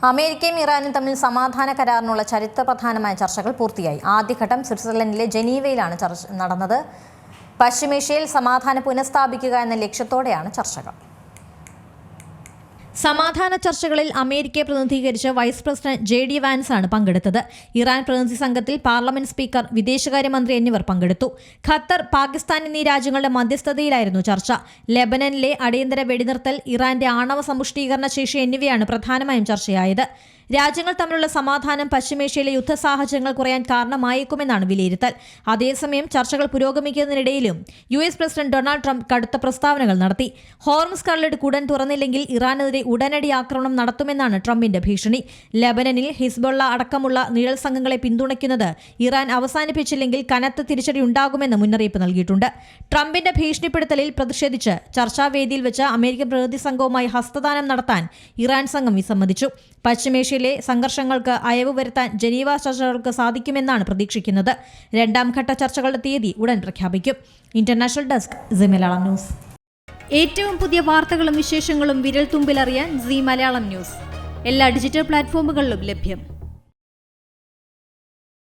അമേരിക്കയും ഇറാനും തമ്മിൽ സമാധാന കരാറിനുള്ള ചരിത്രപ്രധാനമായ ചർച്ചകൾ പൂർത്തിയായി. ആദ്യഘട്ടം സ്വിറ്റ്സർലൻഡിലെ ജനീവയിലാണ് നടന്നത്. പശ്ചിമേഷ്യയിൽ സമാധാനം പുനഃസ്ഥാപിക്കുക എന്ന ലക്ഷ്യത്തോടെയാണ് ചർച്ചകൾ. സമാധാന ചർച്ചകളിൽ അമേരിക്കയെ പ്രതിനിധീകരിച്ച് വൈസ് പ്രസിഡന്റ് JD വാൻസ് ആണ് പങ്കെടുത്തത്. ഇറാൻ പ്രതിനിധി സംഘത്തിൽ പാർലമെന്റ് സ്പീക്കർ, വിദേശകാര്യമന്ത്രി എന്നിവർ പങ്കെടുത്തു. ഖത്തർ, പാകിസ്ഥാൻ എന്നീ രാജ്യങ്ങളുടെ മധ്യസ്ഥതയിലായിരുന്നു ചർച്ച. ലെബനനിലെ അടിയന്തര വെടിനിർത്തൽ, ഇറാന്റെ ആണവ സമ്പുഷ്ടീകരണ ശേഷി എന്നിവയാണ് പ്രധാനമായും ചർച്ചയായത്. രാജ്യങ്ങൾ തമ്മിലുള്ള സമാധാനം പശ്ചിമേഷ്യയിലെ യുദ്ധ സാഹചര്യങ്ങൾ കുറയാൻ കാരണമായേക്കുമെന്നാണ് വിലയിരുത്തൽ. അതേസമയം ചർച്ചകൾ പുരോഗമിക്കുന്നതിനിടയിലും US പ്രസിഡന്റ് ഡൊണാൾഡ് ട്രംപ് കടുത്ത പ്രസ്താവനകൾ നടത്തി. ഹോർമുസ് കടലിടുക്ക് ഉടൻ തുറന്നില്ലെങ്കിൽ ഇറാനെതിരെ ഉടനടി ആക്രമണം നടത്തുമെന്നാണ് ട്രംപിന്റെ ഭീഷണി. ലെബനനിൽ ഹിസ്ബുള്ള അടക്കമുള്ള നിഴൽ സംഘങ്ങളെ പിന്തുണയ്ക്കുന്നത് ഇറാൻ അവസാനിപ്പിച്ചില്ലെങ്കിൽ കനത്ത തിരിച്ചടി ഉണ്ടാകുമെന്ന് മുന്നറിയിപ്പ് നൽകിയിട്ടുണ്ട്. ട്രംപിന്റെ ഭീഷണിപ്പെടുത്തലിൽ പ്രതിഷേധിച്ച് ചർച്ചാവേദിയിൽ വെച്ച് അമേരിക്കൻ പ്രതിനിധി സംഘവുമായി ഹസ്തദാനം നടത്താൻ ഇറാൻ സംഘം വിസമ്മതിച്ചു. പശ്ചിമേഷ്യയിലെ സംഘർഷങ്ങൾക്ക് അയവ് വരുത്താൻ ജനീവ ചർച്ചകൾക്ക് സാധിക്കുമെന്നാണ് പ്രതീക്ഷിക്കുന്നത്. രണ്ടാം ഘട്ട ചർച്ചകളുടെ തീയതി ഉടൻ പ്രഖ്യാപിക്കും. International desk Zee Malayalam news. ഏറ്റവും പുതിയ വാർത്തകളും വിശേഷങ്ങളും വിരൽ തുമ്പിലറിയാൻ സീ മലയാളം ന്യൂസ് എല്ലാ ഡിജിറ്റൽ പ്ലാറ്റ്ഫോമുകളിലും ലഭ്യം.